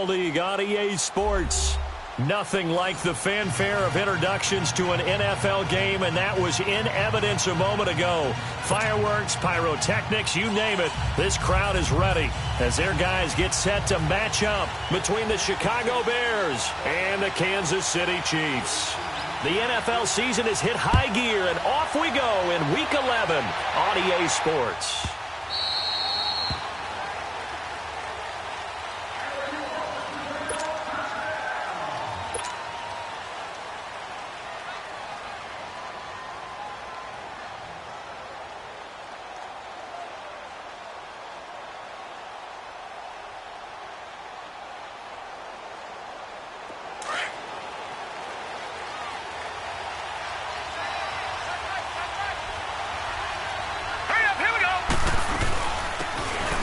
League on EA Sports. Nothing like the fanfare of introductions to an NFL game, and that was in evidence a moment ago. Fireworks, pyrotechnics, you name it. This crowd is ready as their guys get set to match up between the Chicago Bears and the Kansas City Chiefs. The NFL season has hit high gear, and off we go in Week 11 on EA Sports.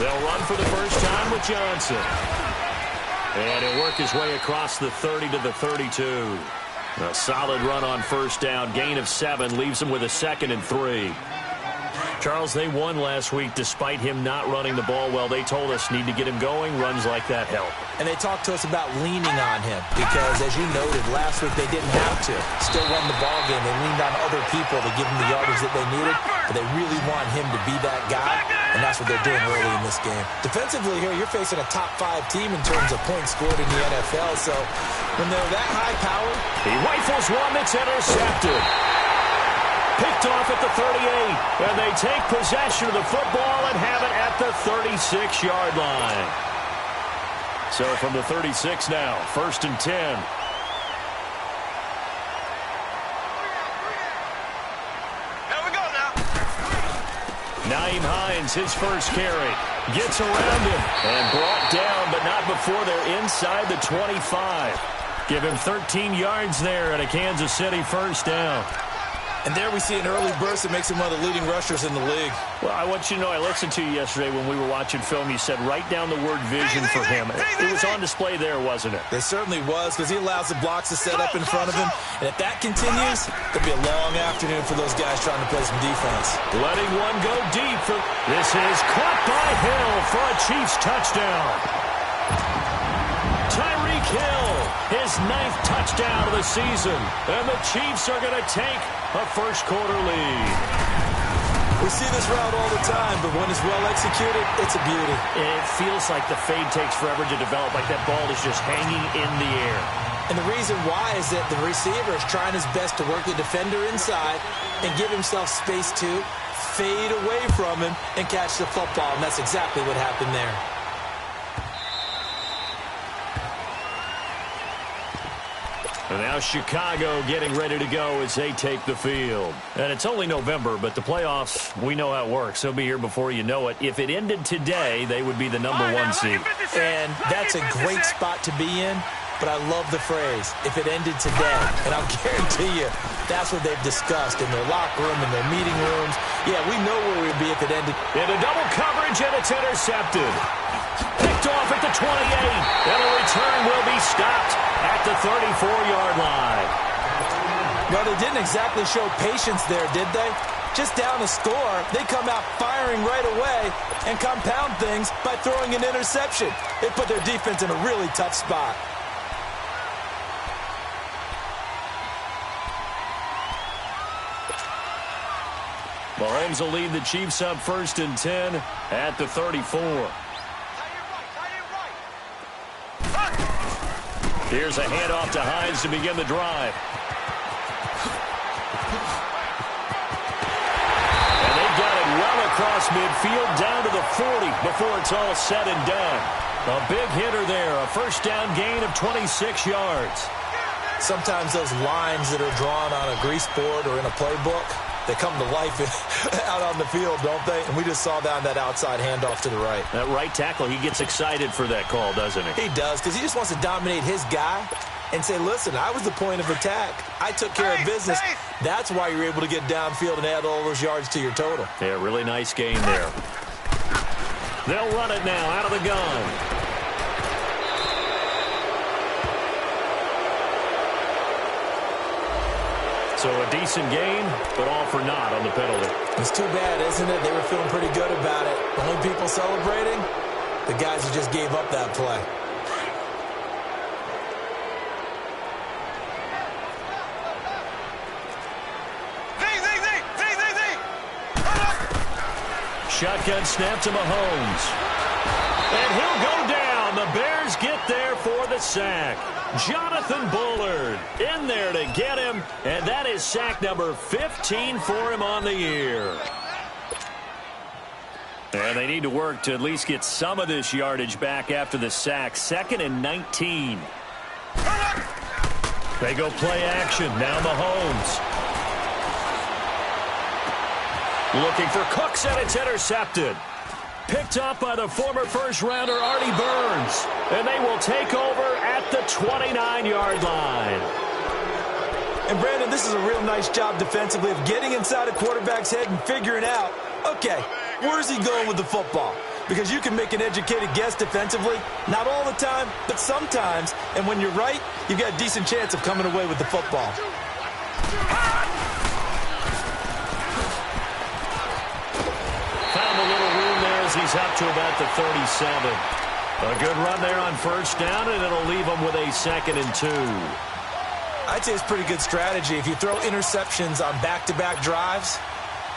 They'll run for the first time with Johnson. And he'll work his way across the 30 to the 32. A solid run on first down. Gain of 7 leaves him with a 2nd and 3. Charles, they won last week despite him not running the ball well. They told us need to get him going. Runs like that help. And they talked to us about leaning on him because, as you noted, last week they didn't have to. Still won the ball game. They leaned on other people to give them the yardage that they needed, but they really want him to be that guy, and that's what they're doing early in this game. Defensively here, you're facing a top-5 team in terms of points scored in the NFL, so when they're that high-powered... He rifles one that's intercepted. Picked off at the 38, and they take possession of the football and have it at the 36-yard line. So from the 36 now, 1st and 10. Here we go now. Nyheim Hines, his first carry, gets around him and brought down, but not before they're inside the 25. Give him 13 yards there at a Kansas City first down. And there we see an early burst that makes him one of the leading rushers in the league. Well, I want you to know, I listened to you yesterday when we were watching film. You said write down the word vision for him. It was on display there, wasn't it? It certainly was, because he allows the blocks to set up in front of him. And if that continues, it'll be a long afternoon for those guys trying to play some defense. Letting one go deep. This is caught by Hill for a Chiefs touchdown. Tyreek Hill, his 9th touchdown of the season. And the Chiefs are going to take a first-quarter lead. We see this route all the time, but when it's well executed, it's a beauty. It feels like the fade takes forever to develop, like that ball is just hanging in the air. And the reason why is that the receiver is trying his best to work the defender inside and give himself space to fade away from him and catch the football, and that's exactly what happened there. And now Chicago getting ready to go as they take the field. And it's only November, but the playoffs, we know how it works. They'll be here before you know it. If it ended today, they would be the number 1 seed. And that's a great spot to be in, but I love the phrase, if it ended today. And I'll guarantee you, that's what they've discussed in their locker room, in their meeting rooms. Yeah, we know where we'd be if it ended. Into double coverage, and it's intercepted. Picked off at the 28, and a return will be stopped at the 34-yard line. Well, they didn't exactly show patience there, did they? Just down a score, they come out firing right away and compound things by throwing an interception. It put their defense in a really tough spot. Mahomes will lead the Chiefs up 1st and 10 at the 34. Here's a handoff to Hines to begin the drive. And they've got it well across midfield down to the 40 before it's all said and done. A big hitter there, a first down gain of 26 yards. Sometimes those lines that are drawn on a grease board or in a playbook, they come to life out on the field, don't they? And we just saw down that outside handoff to the right. That right tackle, he gets excited for that call, doesn't he? He does, because he just wants to dominate his guy and say, listen, I was the point of attack. I took care of business. That's why you're able to get downfield and add all those yards to your total. Yeah, really nice game there. They'll run it now out of the gun. So a decent game, but all for naught on the penalty. It's too bad, isn't it? They were feeling pretty good about it. The only people celebrating, the guys who just gave up that play. shotgun snap to Mahomes. And he'll go down. The Bears get there for the sack. Jonathan Bullard in there to get him, and that is sack number 15 for him on the year. And they need to work to at least get some of this yardage back after the sack. 2nd and 19. They go play action. Now Mahomes. Looking for Cooks, and it's intercepted. Picked up by the former first-rounder Artie Burns. And they will take over at the 29-yard line. And, Brandon, this is a real nice job defensively of getting inside a quarterback's head and figuring out, okay, where's he going with the football? Because you can make an educated guess defensively. Not all the time, but sometimes. And when you're right, you've got a decent chance of coming away with the football. Found a little room there as he's up to about the 37. A good run there on first down, and it'll leave him with a 2nd and 2. I'd say it's pretty good strategy. If you throw interceptions on back-to-back drives,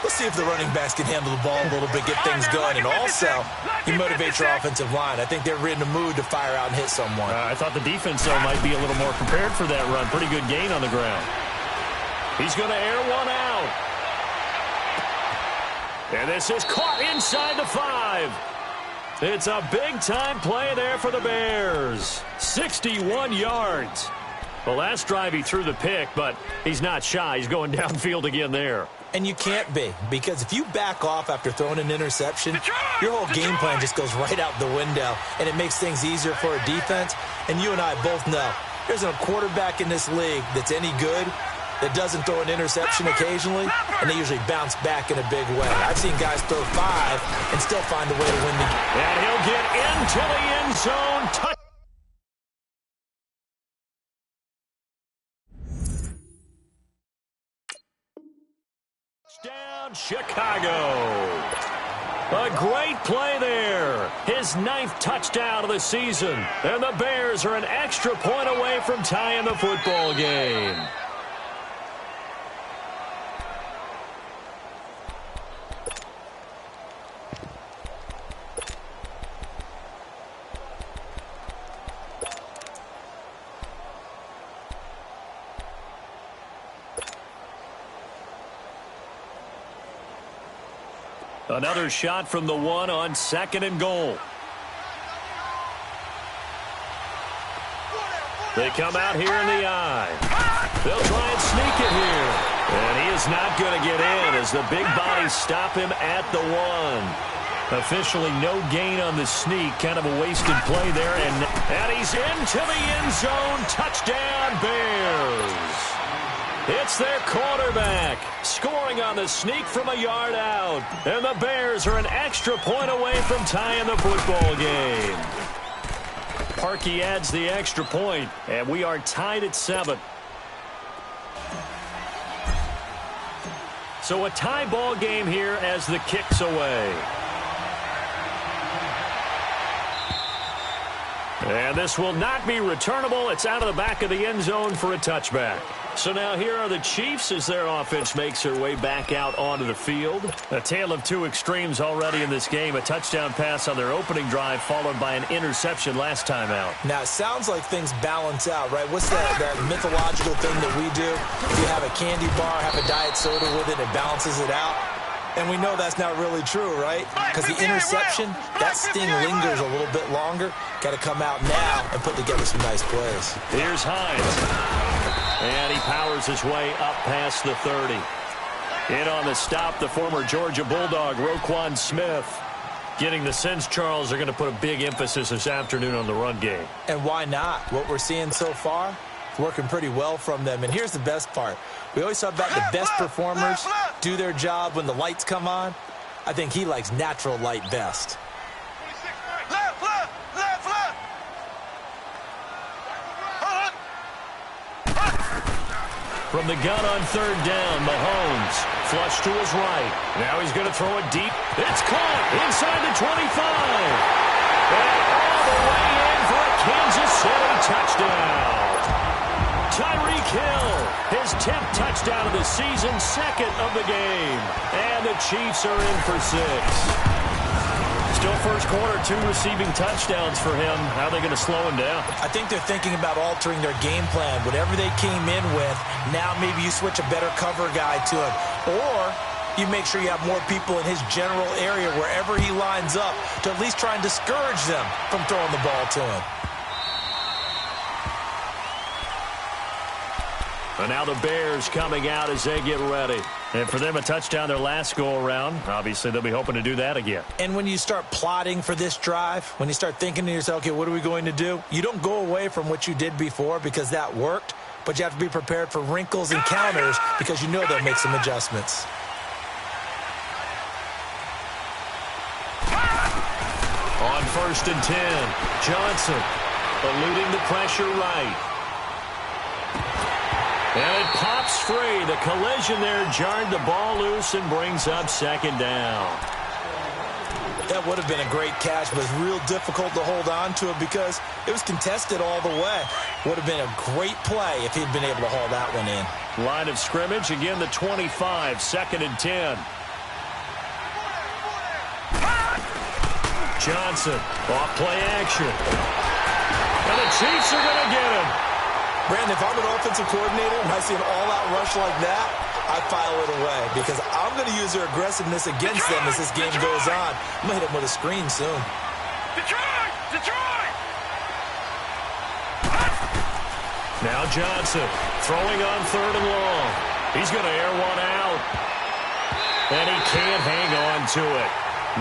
let's see if the running backs can handle the ball a little bit, get things going, and also you motivate your offensive line. I think they're in the mood to fire out and hit someone. I thought the defense, though, might be a little more prepared for that run. Pretty good gain on the ground. He's going to air one out. And this is caught inside the 5. It's a big-time play there for the Bears. 61 yards. The last drive he threw the pick, but he's not shy. He's going downfield again there. And you can't be, because if you back off after throwing an interception, your whole game plan just goes right out the window, and it makes things easier for a defense. And you and I both know there's a quarterback in this league that's any good that doesn't throw an interception occasionally, and they usually bounce back in a big way. I've seen guys throw 5 and still find a way to win the game. And he'll get into the end zone. Touchdown, Chicago. A great play there. His 9th touchdown of the season. And the Bears are an extra point away from tying the football game. Another shot from the 1 on 2nd and goal. They come out here in the eye. They'll try and sneak it here. And he is not going to get in as the big bodies stop him at the 1. Officially no gain on the sneak. Kind of a wasted play there. And he's into the end zone. Touchdown, Bears. It's their quarterback scoring on the sneak from a yard out. And the Bears are an extra point away from tying the football game. Parkey adds the extra point, and we are tied at 7. So a tie ball game here as the kick's away. And this will not be returnable. It's out of the back of the end zone for a touchback. So now here are the Chiefs as their offense makes their way back out onto the field. A tale of two extremes already in this game. A touchdown pass on their opening drive followed by an interception last time out. Now, it sounds like things balance out, right? What's that mythological thing that we do? You have a candy bar, have a diet soda with it, it balances it out. And we know that's not really true, right? Because the interception, that sting lingers a little bit longer. Got to come out now and put together some nice plays. Here's Hines. And he powers his way up past the 30. In on the stop, the former Georgia Bulldog, Roquan Smith. Getting the sense, Charles, are going to put a big emphasis this afternoon on the run game. And why not? What we're seeing so far, it's working pretty well from them. And here's the best part. We always talk about the best performers do their job when the lights come on. I think he likes natural light best. From the gun on third down, Mahomes flush to his right. Now he's going to throw it deep. It's caught inside the 25. And all the way in for a Kansas City touchdown. Tyreek Hill, his 10th touchdown of the season, second of the game. And the Chiefs are in for 6. Still first quarter, 2 receiving touchdowns for him. How are they going to slow him down? I think they're thinking about altering their game plan. Whatever they came in with, now maybe you switch a better cover guy to him. Or you make sure you have more people in his general area wherever he lines up to at least try and discourage them from throwing the ball to him. And now the Bears coming out as they get ready. And for them, a touchdown their last go-around. Obviously, they'll be hoping to do that again. And when you start plotting for this drive, when you start thinking to yourself, okay, what are we going to do? You don't go away from what you did before because that worked, but you have to be prepared for wrinkles and counters because you know they'll make some adjustments. On 1st and 10, Johnson eluding the pressure right. And it pops free. The collision there jarred the ball loose and brings up 2nd down. That would have been a great catch, but it's real difficult to hold on to it because it was contested all the way. Would have been a great play if he'd been able to haul that one in. Line of scrimmage, again the 25, 2nd and 10. Johnson, off play action. And the Chiefs are going to get him. Brandon, if I'm an offensive coordinator and I see an all-out rush like that, I file it away because I'm going to use their aggressiveness against them as this game goes on. I'm going to hit them with a screen soon. Detroit! Detroit! Now Johnson throwing on 3rd and long. He's going to air one out. And he can't hang on to it.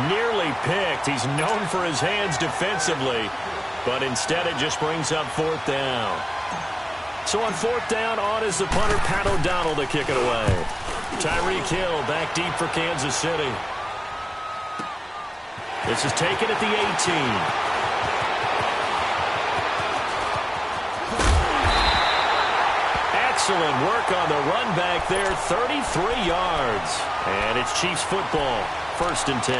Nearly picked. He's known for his hands defensively, but instead it just brings up 4th down. So on 4th down, on is the punter, Pat O'Donnell, to kick it away. Tyreek Hill back deep for Kansas City. This is taken at the 18. Excellent work on the run back there, 33 yards. And it's Chiefs football, 1st and 10.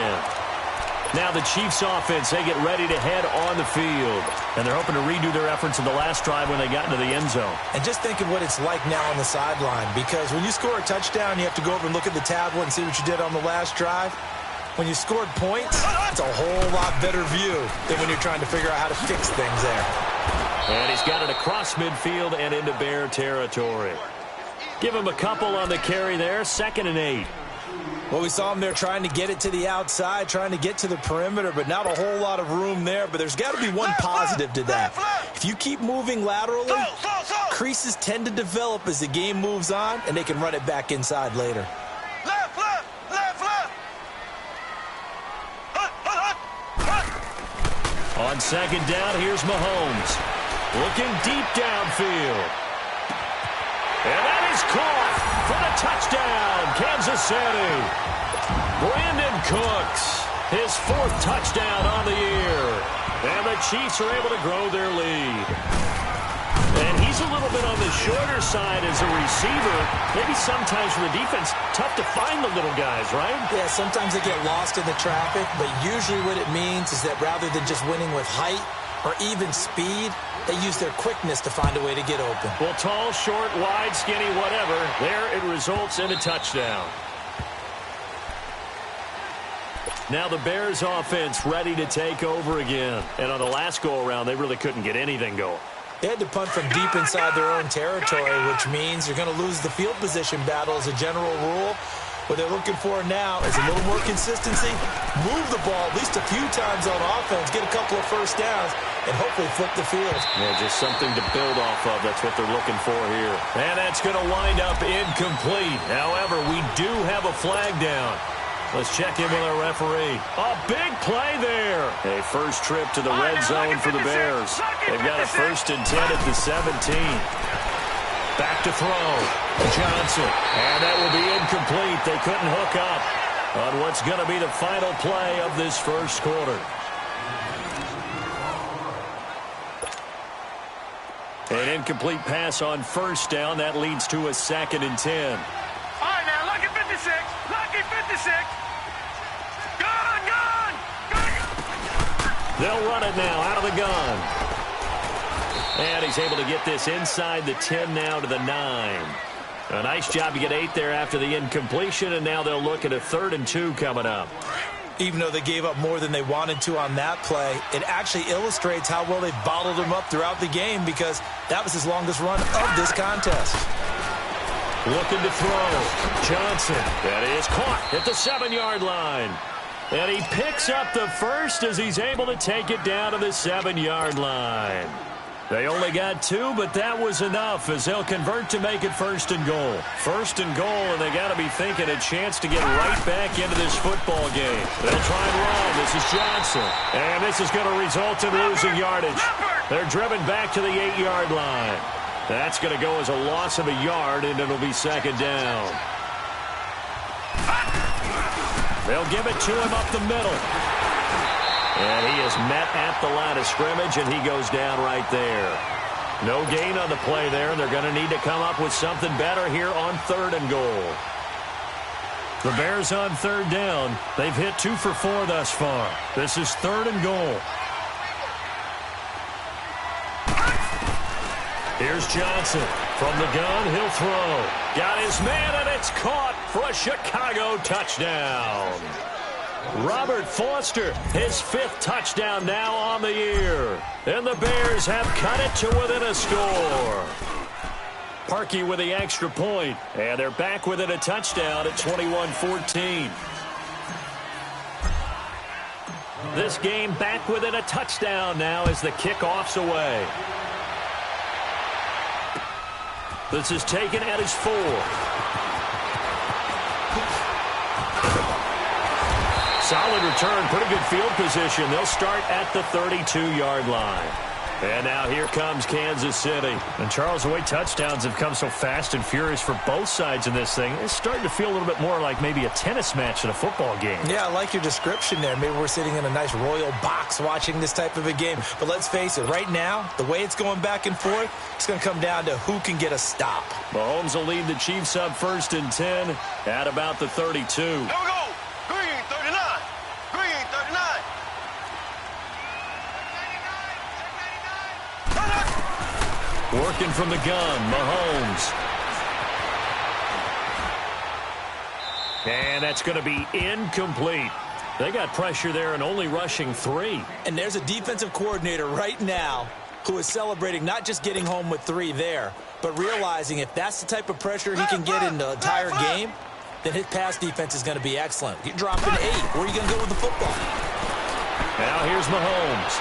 Now the Chiefs offense, they get ready to head on the field. And they're hoping to redo their efforts in the last drive when they got into the end zone. And just think of what it's like now on the sideline, because when you score a touchdown, you have to go over and look at the tablet and see what you did on the last drive. When you scored points, it's a whole lot better view than when you're trying to figure out how to fix things there. And he's got it across midfield and into Bear territory. Give him a couple on the carry there, 2nd and 8. Well, we saw him there trying to get it to the outside, trying to get to the perimeter, but not a whole lot of room there. But there's got to be one positive to that. If you keep moving laterally, creases tend to develop as the game moves on, and they can run it back inside later. Left, left, left, left. On 2nd down, here's Mahomes. Looking deep downfield. And that is caught for the touchdown, Kansas City. Brandon Cooks, his 4th touchdown on the year. And the Chiefs are able to grow their lead. And he's a little bit on the shorter side as a receiver. Maybe sometimes for the defense, tough to find the little guys, right? Yeah, sometimes they get lost in the traffic, but usually what it means is that rather than just winning with height or even speed, they use their quickness to find a way to get open. Well, tall, short, wide, skinny, whatever, there it results in a touchdown. Now the Bears offense ready to take over again. And on the last go-around, they really couldn't get anything going. They had to punt from deep inside their own territory, which means you're going to lose the field position battle as a general rule. What they're looking for now is a little more consistency, move the ball at least a few times on offense, get a couple of first downs, and hopefully flip the field. Yeah, just something to build off of. That's what they're looking for here. And that's going to wind up incomplete. However, we do have a flag down. Let's check in with our referee. A big play there. A first trip to the red zone for the Bears. They've got a 1st and 10 at the 17. Back to throw. Johnson. And that will be incomplete. They couldn't hook up on what's going to be the final play of this first quarter. An incomplete pass on 1st down. That leads to a 2nd and 10. All right, now, lucky 56. Lucky 56. Gun, gun, gun. They'll run it now out of the gun. And he's able to get this inside the 10 now to the 9. A nice job to get 8 there after the incompletion, and now they'll look at a 3rd and 2 coming up. Even though they gave up more than they wanted to on that play, it actually illustrates how well they bottled him up throughout the game because that was his longest run of this contest. Looking to throw. Johnson. That is caught at the 7-yard line. And he picks up the first as he's able to take it down to the 7-yard line. They only got 2, but that was enough as they'll convert to make it 1st and goal. 1st and goal, and they got to be thinking a chance to get right back into this football game. They'll try and run. This is Johnson. And this is going to result in losing yardage. They're driven back to the 8-yard line. That's going to go as a loss of a yard, and it'll be 2nd down. They'll give it to him up the middle. And he is met at the line of scrimmage, and he goes down right there. No gain on the play there, and they're going to need to come up with something better here on 3rd and goal. The Bears on 3rd down. They've hit 2 for 4 thus far. This is 3rd and goal. Here's Johnson. From the gun, he'll throw. Got his man, and it's caught for a Chicago touchdown. Robert Foster, his 5th touchdown now on the year. And the Bears have cut it to within a score. Parkey with the extra point. And they're back within a touchdown at 21-14. This game back within a touchdown now as the kickoff's away. This is taken at his 4. Solid return, pretty good field position. They'll start at the 32-yard line. And now here comes Kansas City. And Charles, the way touchdowns have come so fast and furious for both sides in this thing, it's starting to feel a little bit more like maybe a tennis match in a football game. Yeah, I like your description there. Maybe we're sitting in a nice royal box watching this type of a game. But let's face it, right now, the way it's going back and forth, it's going to come down to who can get a stop. Mahomes will lead the Chiefs up 1st and 10 at about the 32. Here we go. Green, 39. Green, 39. Working from the gun, Mahomes. And that's going to be incomplete. They got pressure there and only rushing 3. And there's a defensive coordinator right now who is celebrating not just getting home with 3 there, but realizing if that's the type of pressure he can get in the entire game, then his pass defense is going to be excellent. You're dropping 8. Where are you going to go with the football? Now here's Mahomes.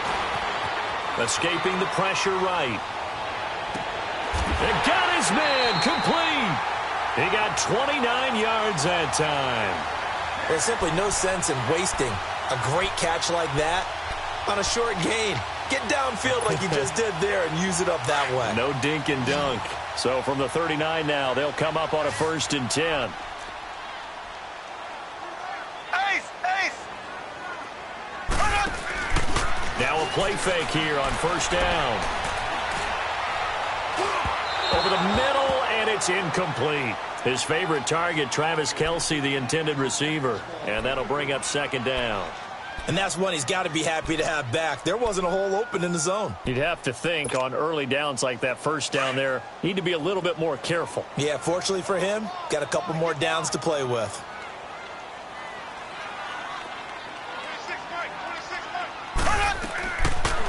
Escaping the pressure right. And got his man complete. He got 29 yards that time. There's simply no sense in wasting a great catch like that on a short gain. Get downfield like you just did there and use it up that way. No dink and dunk. So from the 39 now, they'll come up on a 1st and 10. Now a play fake here on 1st down. Over the middle, and it's incomplete. His favorite target, Travis Kelce, the intended receiver. And that'll bring up 2nd down. And that's one he's got to be happy to have back. There wasn't a hole open in the zone. You'd have to think on early downs like that 1st down there, need to be a little bit more careful. Yeah, fortunately for him, got a couple more downs to play with.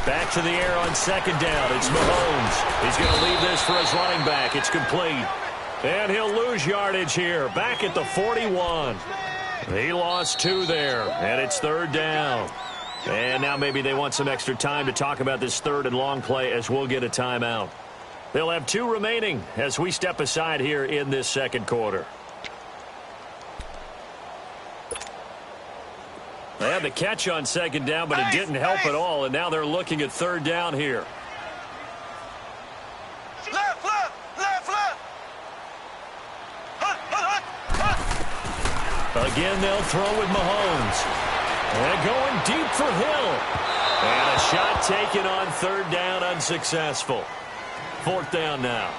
Back to the air on 2nd down. It's Mahomes. He's going to leave this for his running back. It's complete. And he'll lose yardage here. Back at the 41. He lost 2 there. And it's 3rd down. And now maybe they want some extra time to talk about this 3rd and long play as we'll get a timeout. They'll have 2 remaining as we step aside here in this 2nd quarter. They had the catch on 2nd down, but it didn't help at all, and now they're looking at 3rd down here. Left, left, left, left. Again, they'll throw with Mahomes. And going deep for Hill. And a shot taken on 3rd down, unsuccessful. 4th down now.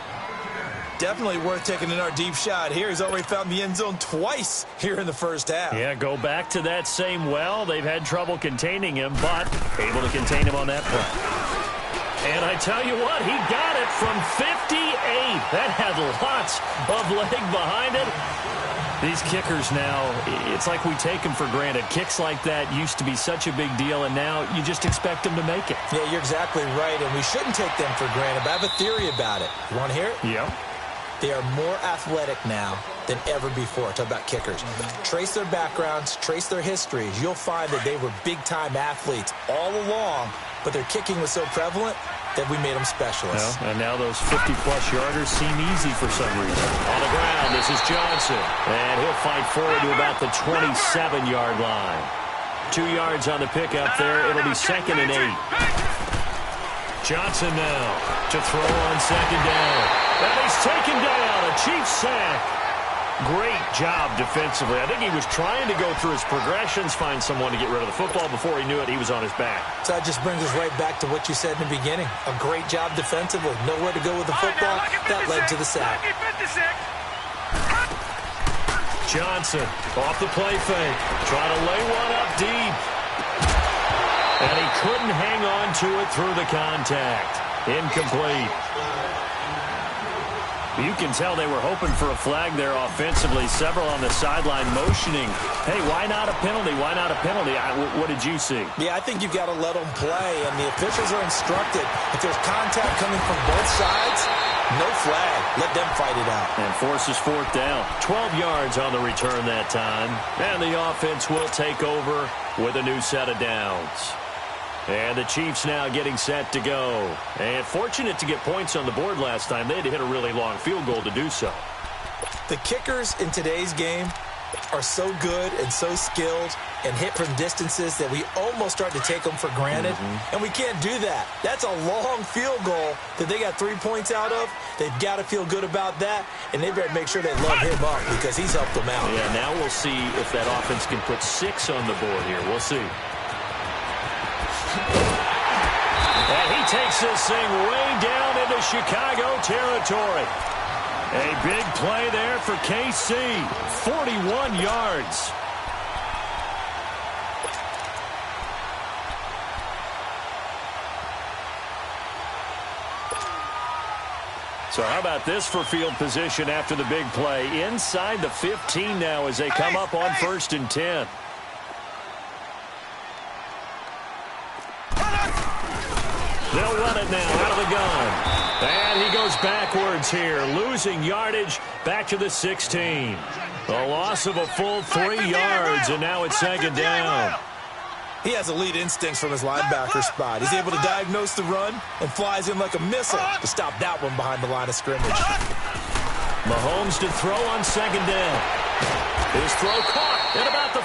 Definitely worth taking another deep shot here. He's already found the end zone twice here in the 1st half. Yeah, go back to that same well. They've had trouble containing him, but able to contain him on that play. And I tell you what, he got it from 58. That had lots of leg behind it. These kickers now, it's like we take them for granted. Kicks like that used to be such a big deal, and now you just expect them to make it. Yeah, you're exactly right, and we shouldn't take them for granted, but I have a theory about it. You want to hear it? Yep. They are more athletic now than ever before. Talk about kickers. Trace their backgrounds, trace their histories. You'll find that they were big-time athletes all along, but their kicking was so prevalent that we made them specialists. Well, and now those 50-plus yarders seem easy for some reason. On the ground, this is Johnson. And he'll fight forward to about the 27-yard line. 2 yards on the pickup there. It'll be 2nd and 8. Johnson now to throw on 2nd down. And he's taken down. A Chiefs sack. Great job defensively. I think he was trying to go through his progressions, find someone to get rid of the football. Before he knew it, he was on his back. So that just brings us right back to what you said in the beginning. A great job defensively. Nowhere to go with the football. That led to the sack. Johnson off the play fake. Trying to lay one up deep. And he couldn't hang on to it through the contact. Incomplete. You can tell they were hoping for a flag there offensively. Several on the sideline motioning. Hey, why not a penalty? Why not a penalty? What did you see? Yeah, I think you've got to let them play, and the officials are instructed. If there's contact coming from both sides, no flag. Let them fight it out. And forces 4th down. 12 yards on the return that time. And the offense will take over with a new set of downs. And the Chiefs now getting set to go. And fortunate to get points on the board last time. They had to hit a really long field goal to do so. The kickers in today's game are so good and so skilled and hit from distances that we almost start to take them for granted. And we can't do that. That's a long field goal that they got 3 points out of. They've got to feel good about that, and they better make sure they love him up because he's helped them out. Yeah, now we'll see if that offense can put 6 on the board here. We'll see. And he takes this thing way down into Chicago territory. A big play there for KC. 41 yards. So how about this for field position after the big play? Inside the 15 now as they come up on 1st and 10. They'll run it now out of the gun. And he goes backwards here, losing yardage back to the 16. A loss of a full 3 yards, and now it's 2nd down. He has elite instincts from his linebacker spot. He's able to diagnose the run and flies in like a missile to stop that one behind the line of scrimmage. Mahomes to throw on 2nd down. His throw caught at about the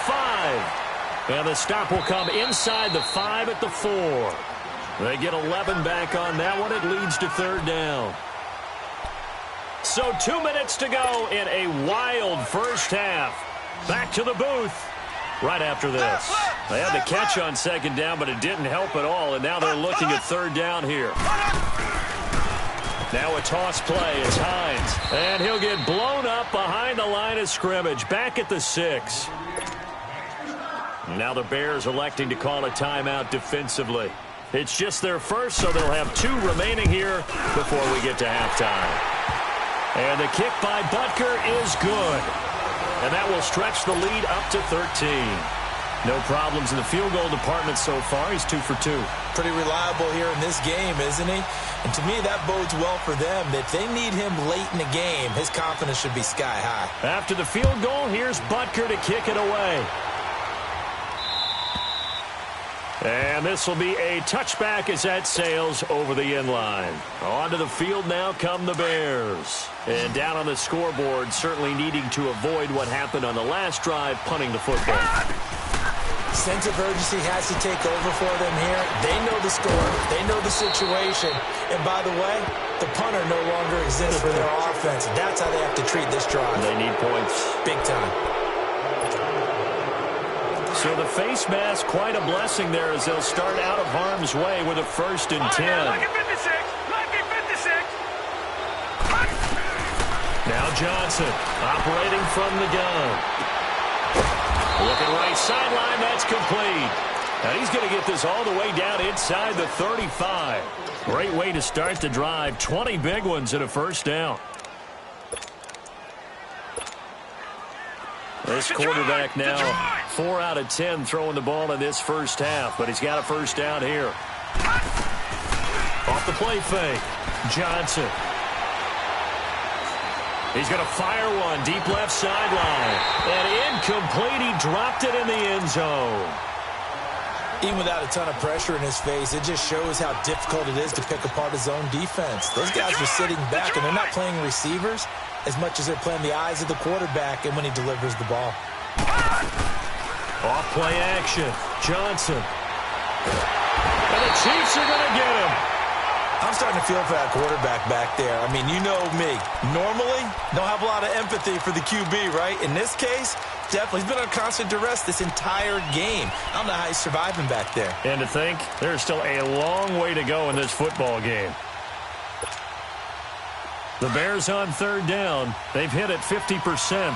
5. And the stop will come inside the 5 at the 4. They get 11 back on that one. It leads to 3rd down. So 2 minutes to go in a wild first half. Back to the booth right after this. They had the catch on 2nd down, but it didn't help at all, and now they're looking at 3rd down here. Now a toss play is Hines, and he'll get blown up behind the line of scrimmage, back at the 6. Now the Bears electing to call a timeout defensively. It's just their first, so they'll have 2 remaining here before we get to halftime. And the kick by Butker is good. And that will stretch the lead up to 13. No problems in the field goal department so far. He's 2 for 2. Pretty reliable here in this game, isn't he? And to me, that bodes well for them. If they need him late in the game, his confidence should be sky high. After the field goal, here's Butker to kick it away. And this will be a touchback as that sails over the end line. Onto the field now come the Bears. And down on the scoreboard, certainly needing to avoid what happened on the last drive, punting the football. Sense of urgency has to take over for them here. They know the score. They know the situation. And by the way, the punter no longer exists for their offense. That's how they have to treat this drive. They need points. Big time. So the face mask, quite a blessing there as they'll start out of harm's way with a 1st and 10. Lucky 56. Lucky 56. Now Johnson operating from the gun. Looking right sideline, that's complete. And he's going to get this all the way down inside the 35. Great way to start the drive. 20 big ones at a 1st down. This quarterback now 4 out of 10 throwing the ball in this first half, but he's got a first down here. Off the play fake, Johnson. He's going to fire one deep left sideline. And incomplete. He dropped it in the end zone. Even without a ton of pressure in his face, it just shows how difficult it is to pick apart his own defense. Those guys are sitting back, and they're not playing receivers as much as they're playing the eyes of the quarterback and when he delivers the ball. Off play action. Johnson. And the Chiefs are going to get him. I'm starting to feel for that quarterback back there. I mean, you know me. Normally, don't have a lot of empathy for the QB, right? In this case, definitely. He's been on constant duress this entire game. I don't know how he's surviving back there. And to think, there's still a long way to go in this football game. The Bears on third down. They've hit it 50%,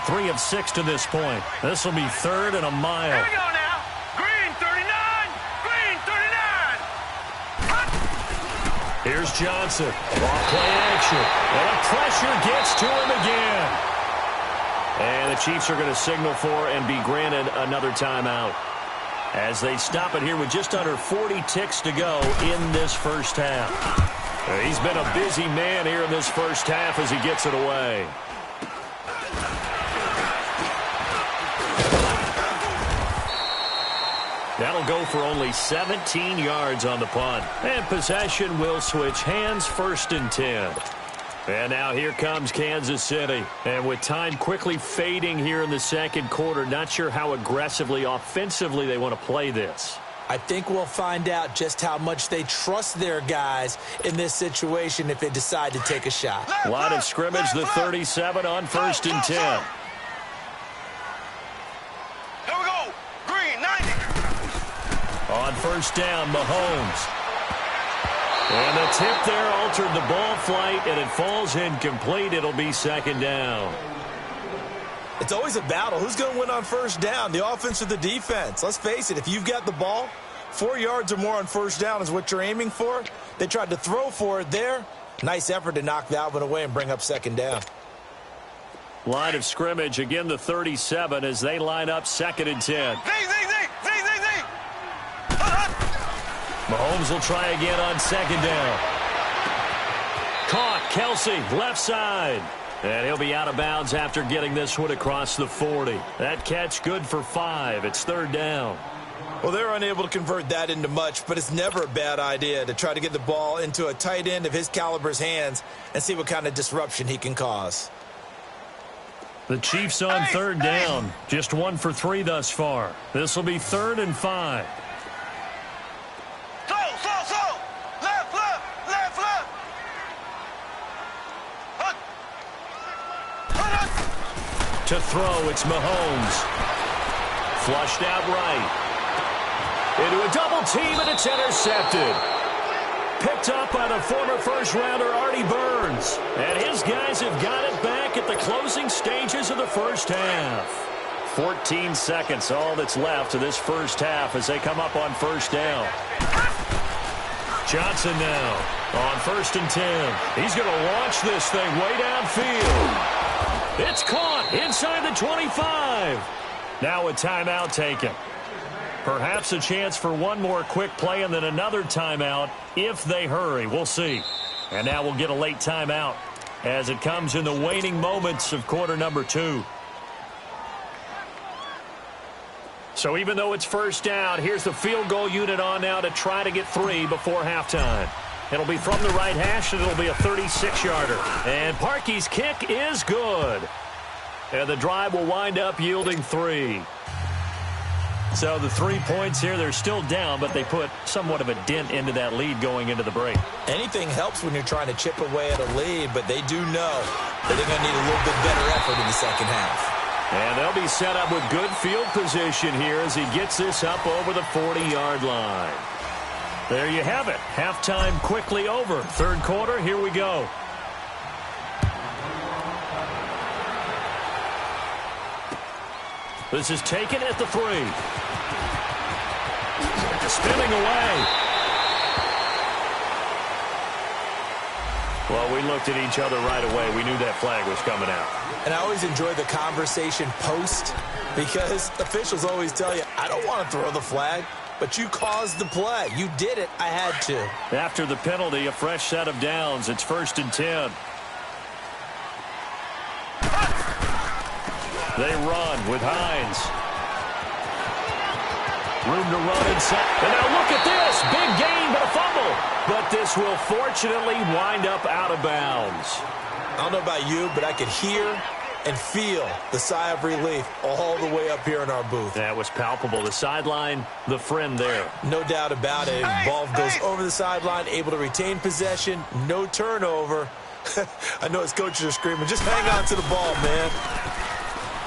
3 of 6 to this point. This will be third and a mile. Here we go now. Green 39. Green 39. Here's Johnson. Off play action. And the pressure gets to him again. And the Chiefs are going to signal for and be granted another timeout as they stop it here with just under 40 ticks to go in this first half. He's been a busy man here in this first half as he gets it away. That'll go for only 17 yards on the punt. And possession will switch hands, 1st and 10. And now here comes Kansas City. And with time quickly fading here in the second quarter, not sure how aggressively, offensively they want to play this. I think we'll find out just how much they trust their guys in this situation if they decide to take a shot. Line of scrimmage, the 37 on 1st and 10. Here we go. Green 90. On 1st down, Mahomes. And the tip there altered the ball flight, and it falls incomplete. It'll be 2nd down. It's always a battle. Who's going to win on 1st down, the offense or the defense? Let's face it, if you've got the ball, 4 yards or more on 1st down is what you're aiming for. They tried to throw for it there. Nice effort to knock that one away and bring up 2nd down. Line of scrimmage, again the 37 as they line up 2nd and 10. Mahomes will try again on 2nd down. Caught, Kelsey, left side. And he'll be out of bounds after getting this one across the 40. That catch good for 5. It's 3rd down. Well, they're unable to convert that into much, but it's never a bad idea to try to get the ball into a tight end of his caliber's hands and see what kind of disruption he can cause. The Chiefs on 3rd down. Just 1 for 3 thus far. This will be 3rd and 5. To throw, it's Mahomes. Flushed out right. Into a double team, and it's intercepted. Picked up by the former first-rounder Artie Burns. And his guys have got it back at the closing stages of the first half. 14 seconds, all that's left of this first half as they come up on 1st down. Johnson now on 1st and 10. He's going to launch this thing way downfield. It's caught inside the 25. Now a timeout taken. Perhaps a chance for one more quick play and then another timeout if they hurry. We'll see. And now we'll get a late timeout as it comes in the waning moments of quarter number 2. So even though it's 1st down, here's the field goal unit on now to try to get 3 before halftime. It'll be from the right hash, and it'll be a 36-yarder. And Parkey's kick is good. And the drive will wind up yielding 3. So the 3 points here, they're still down, but they put somewhat of a dent into that lead going into the break. Anything helps when you're trying to chip away at a lead, but they do know that they're going to need a little bit better effort in the second half. And they'll be set up with good field position here as he gets this up over the 40-yard line. There you have it. Halftime quickly over. 3rd quarter, here we go. This is taken at the 3. Spinning away. Well, we looked at each other right away. We knew that flag was coming out. And I always enjoy the conversation post because officials always tell you, I don't want to throw the flag, but you caused the play. You did it. I had to. After the penalty, a fresh set of downs. It's 1st and 10. They run with Hines. Room to run and set. And now look at this. Big gain, but a fumble. But this will fortunately wind up out of bounds. I don't know about you, but I could hear and feel the sigh of relief all the way up here in our booth. That was palpable. The sideline, the friend there. No doubt about it. Ball goes over the sideline, able to retain possession, no turnover. I know his coaches are screaming, just hang on to the ball, man.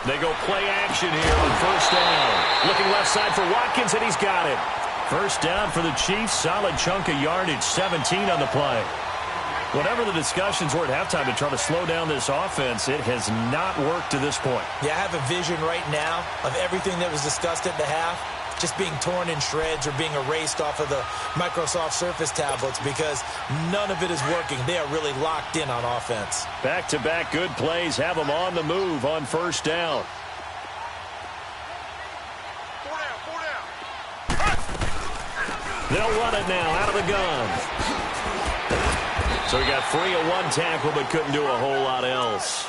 They go play action here on 1st down. Looking left side for Watkins, and he's got it. 1st down for the Chiefs. Solid chunk of yardage, 17 on the play. Whatever the discussions were at halftime to try to slow down this offense, it has not worked to this point. Yeah, I have a vision right now of everything that was discussed at the half just being torn in shreds or being erased off of the Microsoft Surface tablets because none of it is working. They are really locked in on offense. Back-to-back good plays have them on the move on 1st down. They'll run it now out of the gun. So he got free of one tackle but couldn't do a whole lot else.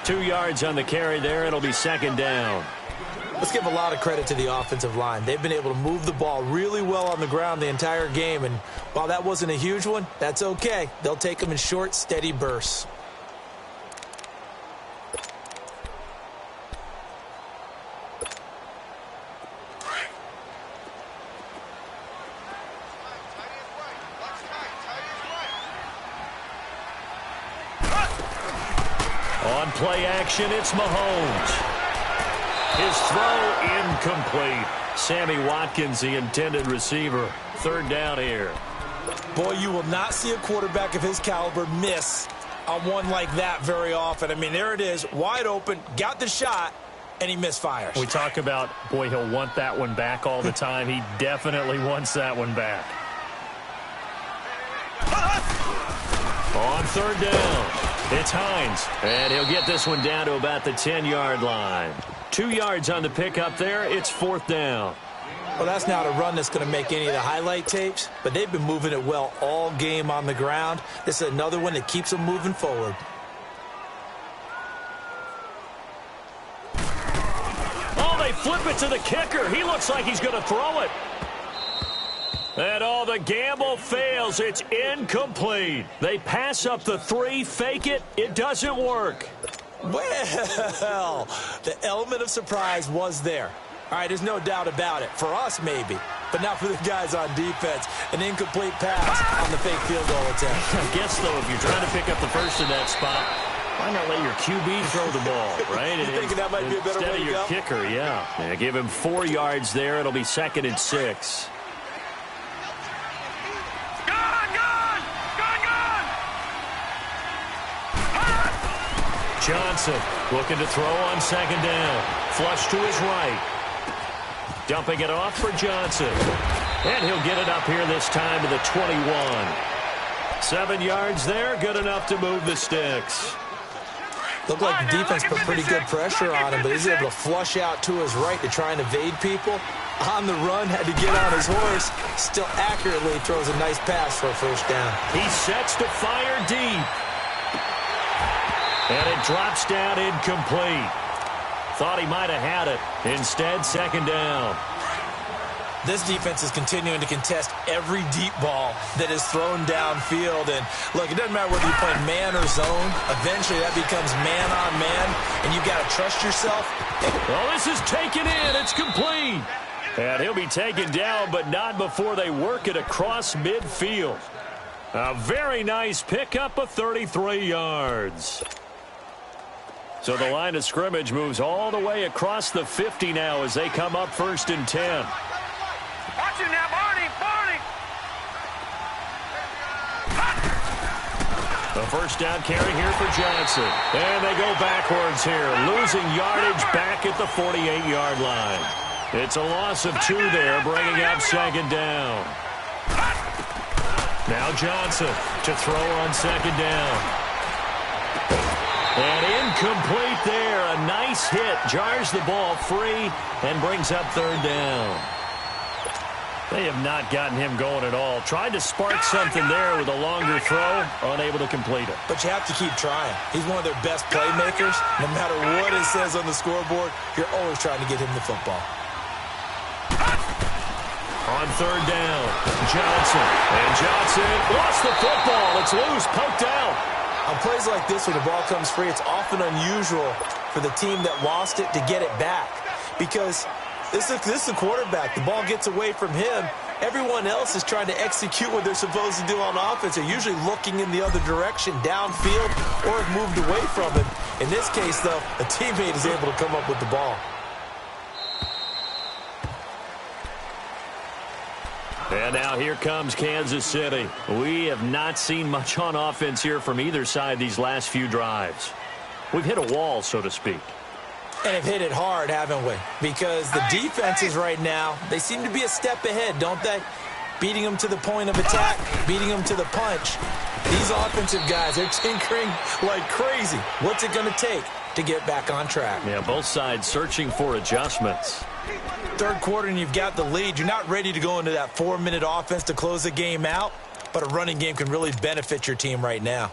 2 yards on the carry there. It'll be 2nd down. Let's give a lot of credit to the offensive line. They've been able to move the ball really well on the ground the entire game. And while that wasn't a huge one, that's okay. They'll take them in short, steady bursts. On play action, it's Mahomes. His throw incomplete. Sammy Watkins, the intended receiver. 3rd down here. Boy, you will not see a quarterback of his caliber miss on one like that very often. I mean, there it is, wide open, got the shot, and he misfires. We talk about, boy, he'll want that one back all the time. He definitely wants that one back. On 3rd down, it's Hines. And he'll get this one down to about the 10-yard line. 2 yards on the pickup there. It's 4th down. Well, that's not a run that's going to make any of the highlight tapes, but they've been moving it well all game on the ground. This is another one that keeps them moving forward. Oh, they flip it to the kicker. He looks like he's going to throw it. And all the gamble fails. It's incomplete. They pass up the 3, fake it. It doesn't work. Well, the element of surprise was there. All right, there's no doubt about it. For us, maybe. But not for the guys on defense. An incomplete pass on the fake field goal attempt. I guess, though, if you're trying to pick up the first in that spot, why not let your QB throw the ball, right? You thinking that might be a better way to go? Instead of your kicker, yeah. Give him 4 yards there. It'll be 2nd and 6. Johnson looking to throw on 2nd down. Flush to his right. Dumping it off for Johnson. And he'll get it up here this time to the 21. 7 yards there, good enough to move the sticks. Looked like the defense put pretty good pressure on him, but he's able to flush out to his right to try and evade people. On the run, had to get on his horse. Still accurately throws a nice pass for a 1st down. He sets to fire deep. And it drops down incomplete. Thought he might have had it. Instead, 2nd down. This defense is continuing to contest every deep ball that is thrown downfield. And, look, it doesn't matter whether you play man or zone. Eventually, that becomes man-on-man, and you've got to trust yourself. Well, this is taken in. It's complete. And he'll be taken down, but not before they work it across midfield. A very nice pickup of 33 yards. So the line of scrimmage moves all the way across the 50 now as they come up 1st and 10. Watch him now, Barney! The 1st down carry here for Johnson. And they go backwards here, losing yardage back at the 48-yard line. It's a loss of 2 there, bringing up 2nd down. Now Johnson to throw on second down. And incomplete there. A nice hit. Jars the ball free and brings up third down. They have not gotten him going at all. Tried to spark something there with a longer throw. Unable to complete it. But you have to keep trying. He's one of their best playmakers. No matter what it says on the scoreboard, you're always trying to get him the football. On third down, Johnson. And Johnson lost the football. It's loose, poked out. On plays like this where the ball comes free, it's often unusual for the team that lost it to get it back. Because this is a quarterback. The ball gets away from him. Everyone else is trying to execute what they're supposed to do on offense. They're usually looking in the other direction, downfield, or have moved away from him. In this case, though, a teammate is able to come up with the ball. And now here comes Kansas City. We have not seen much on offense here from either side these last few drives. We've hit a wall, so to speak. And have hit it hard, haven't we? Because the defenses right now, they seem to be a step ahead, don't they? Beating them to the point of attack, beating them to the punch. These offensive guys, they're tinkering like crazy. What's it going to take to get back on track? Yeah, both sides searching for adjustments. Third quarter and you've got the lead. You're not ready to go into that 4-minute offense to close the game out, but a running game can really benefit your team right now.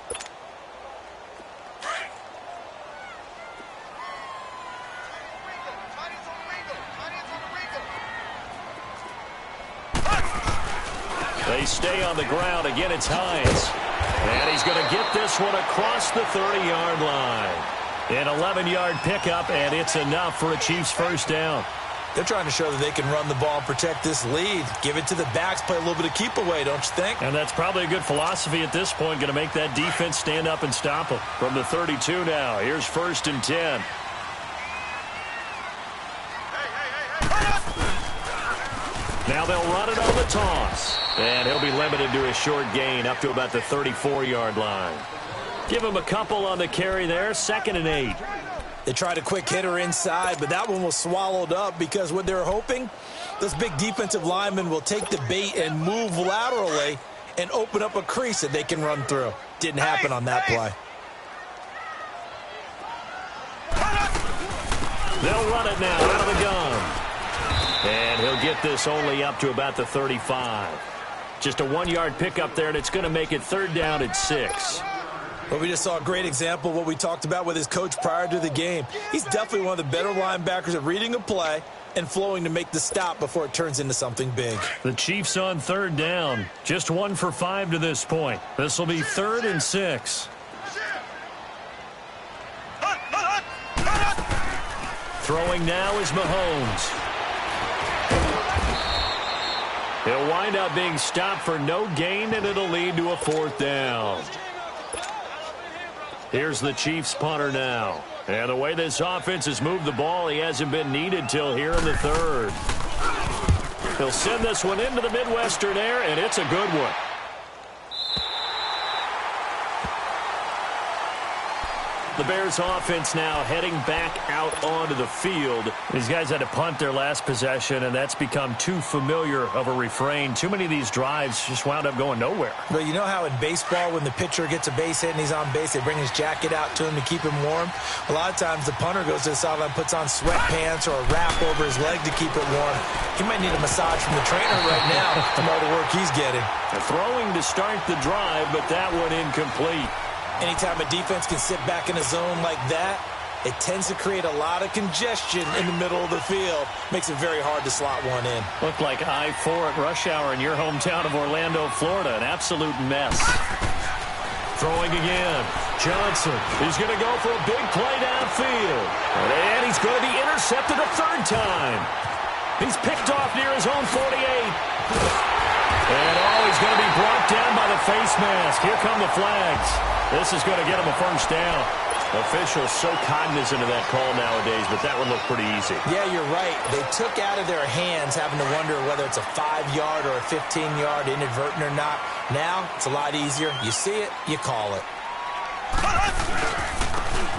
They stay on the ground. Again, it's Hines. And he's going to get this one across the 30-yard line. An 11-yard pickup, and it's enough for a Chiefs first down. They're trying to show that they can run the ball and protect this lead. Give it to the backs, play a little bit of keep away, don't you think? And that's probably a good philosophy at this point. Going to make that defense stand up and stop them. From the 32 now, here's 1st and 10. Now they'll run it on the toss. And he'll be limited to a short gain up to about the 34-yard line. Give him a couple on the carry there. 2nd and 8. They tried a quick hitter inside, but that one was swallowed up because what they're hoping, this big defensive lineman will take the bait and move laterally and open up a crease that they can run through. Didn't happen on that play. They'll run it now out of the gun. And he'll get this only up to about the 35. Just a 1-yard pickup there, and it's going to make it 3rd down at 6. Well, we just saw a great example of what we talked about with his coach prior to the game. He's definitely one of the better linebackers at reading a play and flowing to make the stop before it turns into something big. The Chiefs on 3rd down. Just 1 for 5 to this point. This will be 3rd and 6. Throwing now is Mahomes. He'll wind up being stopped for no gain, and it'll lead to a 4th down. Here's the Chiefs punter now. And the way this offense has moved the ball, he hasn't been needed till here in the 3rd. He'll send this one into the Midwestern air, and it's a good one. The Bears offense now heading back out onto the field. These guys had to punt their last possession, and that's become too familiar of a refrain. Too many of these drives just wound up going nowhere. But you know how in baseball, when the pitcher gets a base hit and he's on base, they bring his jacket out to him to keep him warm? A lot of times the punter goes to the sideline, puts on sweatpants or a wrap over his leg to keep it warm. He might need a massage from the trainer right now from all the work he's getting. Throwing to start the drive, but that one incomplete. Anytime a defense can sit back in a zone like that, it tends to create a lot of congestion in the middle of the field. Makes it very hard to slot one in. Looked like I-4 at rush hour in your hometown of Orlando, Florida. An absolute mess. Throwing again. Johnson. He's going to go for a big play downfield. And he's going to be intercepted a 3rd time. He's picked off near his own 48. And he's going to be brought down by the face mask. Here come the flags. This is going to get him a 1st down. Officials so cognizant of that call nowadays, but that one looked pretty easy. Yeah, you're right. They took out of their hands having to wonder whether it's a 5-yard or a 15-yard inadvertent or not. Now, it's a lot easier. You see it, you call it.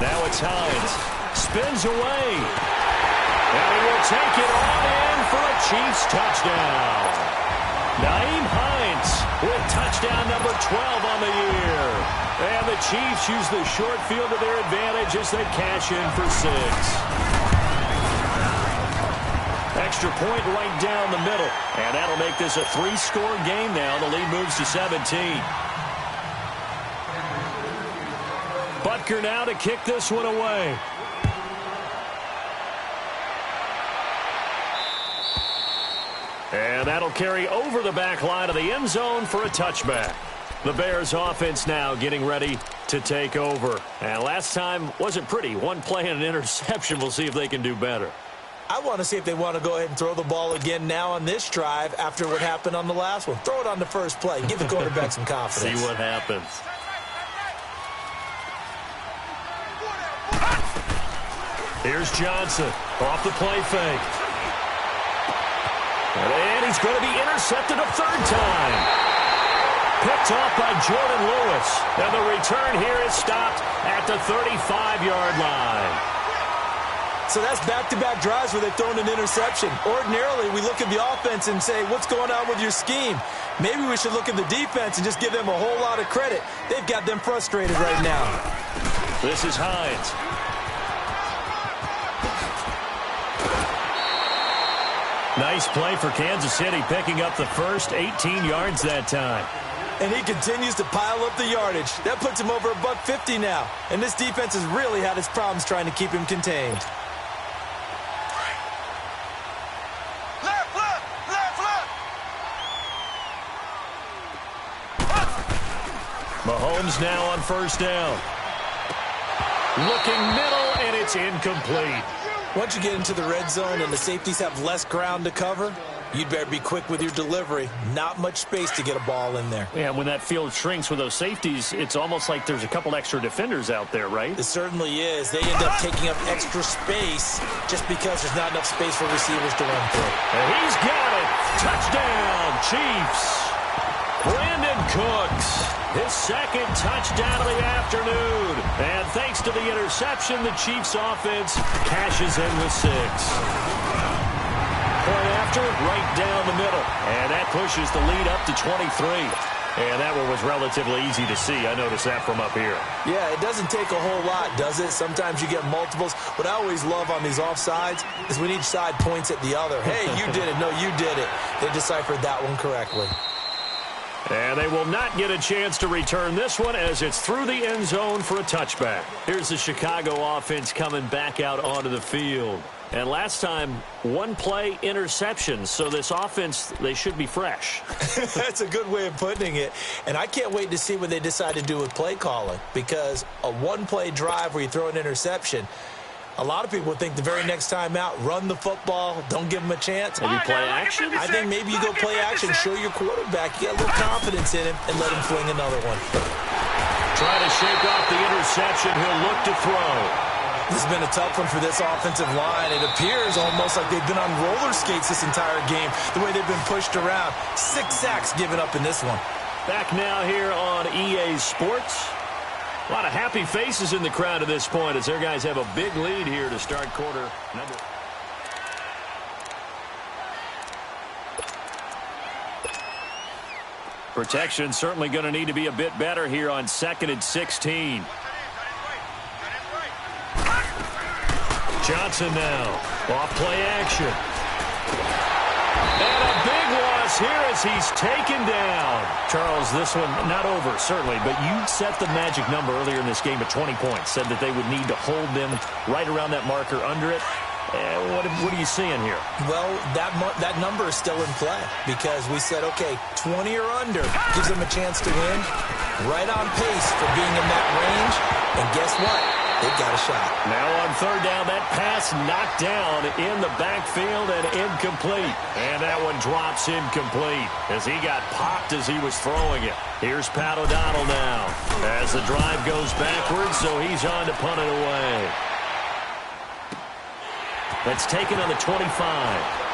Now it's Hines. Spins away. And he will take it on in for a Chiefs touchdown. Nyheim Hines with touchdown number 12 on the year. And the Chiefs use the short field to their advantage as they cash in for 6. Extra point right down the middle. And that'll make this a 3-score game now. The lead moves to 17. Butker now to kick this one away. And that'll carry over the back line of the end zone for a touchback. The Bears offense now getting ready to take over. And last time wasn't pretty. One play and an interception. We'll see if they can do better. I want to see if they want to go ahead and throw the ball again now on this drive after what happened on the last one. Throw it on the first play. Give the quarterback some confidence. See what happens. Here's Johnson off the play fake. And he's going to be intercepted a third time. Picked off by Jordan Lewis. And the return here is stopped at the 35-yard line. So that's back-to-back drives where they've thrown an interception. Ordinarily, we look at the offense and say, what's going on with your scheme? Maybe we should look at the defense and just give them a whole lot of credit. They've got them frustrated right now. This is Hines. Nice play for Kansas City, picking up the first 18 yards that time. And he continues to pile up the yardage. That puts him over $150 now. And this defense has really had its problems trying to keep him contained. Mahomes now on first down. Looking middle, and it's incomplete. Once you get into the red zone and the safeties have less ground to cover, you'd better be quick with your delivery. Not much space to get a ball in there. Yeah, when that field shrinks with those safeties, it's almost like there's a couple extra defenders out there, right? It certainly is. They end up taking up extra space just because there's not enough space for receivers to run through. And he's got it. Touchdown, Chiefs. Brandon Cooks, his second touchdown of the afternoon. And thanks to the interception, the Chiefs offense cashes in with 6. Point after, right down the middle. And that pushes the lead up to 23. And that one was relatively easy to see. I noticed that from up here. Yeah, it doesn't take a whole lot, does it? Sometimes you get multiples. What I always love on these offsides is when each side points at the other. Hey, you did it. No, you did it. They deciphered that one correctly. And they will not get a chance to return this one as it's through the end zone for a touchback. Here's the Chicago offense coming back out onto the field. And last time, one play interception. So this offense, they should be fresh. That's a good way of putting it. And I can't wait to see what they decide to do with play calling. Because a one-play drive where you throw an interception, a lot of people think the very next time out, run the football, don't give them a chance. Maybe play action? I think maybe you go play action, show your quarterback, you get a little confidence in him, and let him fling another one. Try to shake off the interception. He'll look to throw. This has been a tough one for this offensive line. It appears almost like they've been on roller skates this entire game, the way they've been pushed around. 6 sacks given up in this one. Back now here on EA Sports. A lot of happy faces in the crowd at this point as their guys have a big lead here to start quarter number. Protection certainly going to need to be a bit better here on 2nd and 16. Johnson now. Off play action. And a big loss here as he's taken down. Charles, this one not over, certainly, but you set the magic number earlier in this game at 20 points. Said that they would need to hold them right around that marker under it. What are you seeing here? Well, that number is still in play because we said, okay, 20 or under gives them a chance to win. Right on pace for being in that range. And guess what? They've got a shot. Now on third down, that pass knocked down in the backfield and incomplete. And that one drops incomplete as he got popped as he was throwing it. Here's Pat O'Donnell now as the drive goes backwards, so he's on to punt it away. That's taken on the 25.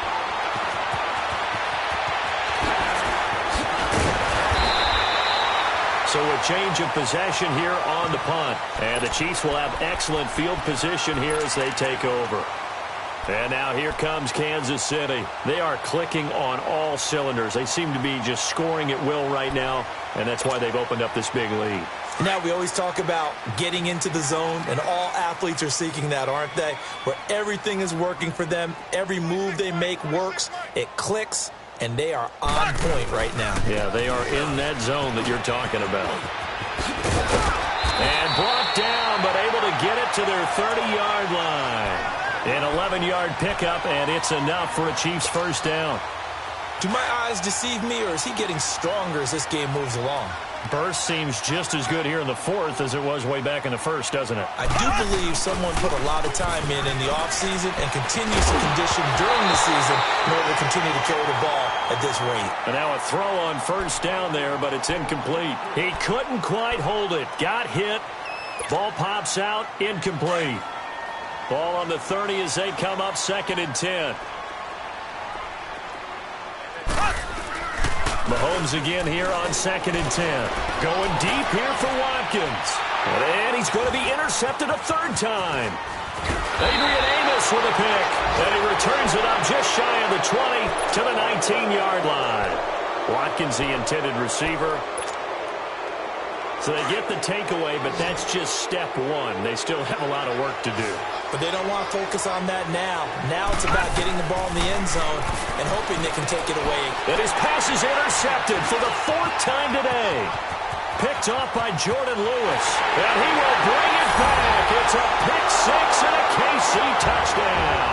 So a change of possession here on the punt. And the Chiefs will have excellent field position here as they take over. And now here comes Kansas City. They are clicking on all cylinders. They seem to be just scoring at will right now, and that's why they've opened up this big lead. Now, we always talk about getting into the zone, and all athletes are seeking that, aren't they? Where everything is working for them, every move they make works, it clicks, and they are on point right now. Yeah, they are in that zone that you're talking about. And brought down, but able to get it to their 30-yard line. An 11-yard pickup, and it's enough for a Chiefs first down. Do my eyes deceive me, or is he getting stronger as this game moves along? Burst seems just as good here in the fourth as it was way back in the first, doesn't it? I do believe someone put a lot of time in the offseason and continues to condition during the season in order to continue to carry the ball at this rate. And now a throw on first down there, but it's incomplete. He couldn't quite hold it. Got hit. Ball pops out. Incomplete. Ball on the 30 as they come up 2nd and 10. Mahomes again here on 2nd and 10. Going deep here for Watkins. And he's going to be intercepted a third time. Adrian Amos with a pick. And he returns it up just shy of the 20 to the 19-yard line. Watkins, the intended receiver. So they get the takeaway, but that's just step one. They still have a lot of work to do. But they don't want to focus on that now. Now it's about getting the ball in the end zone and hoping they can take it away. And his pass is intercepted for the 4th time today. Picked off by Jordan Lewis. And he will bring it back. It's a pick six and a KC touchdown.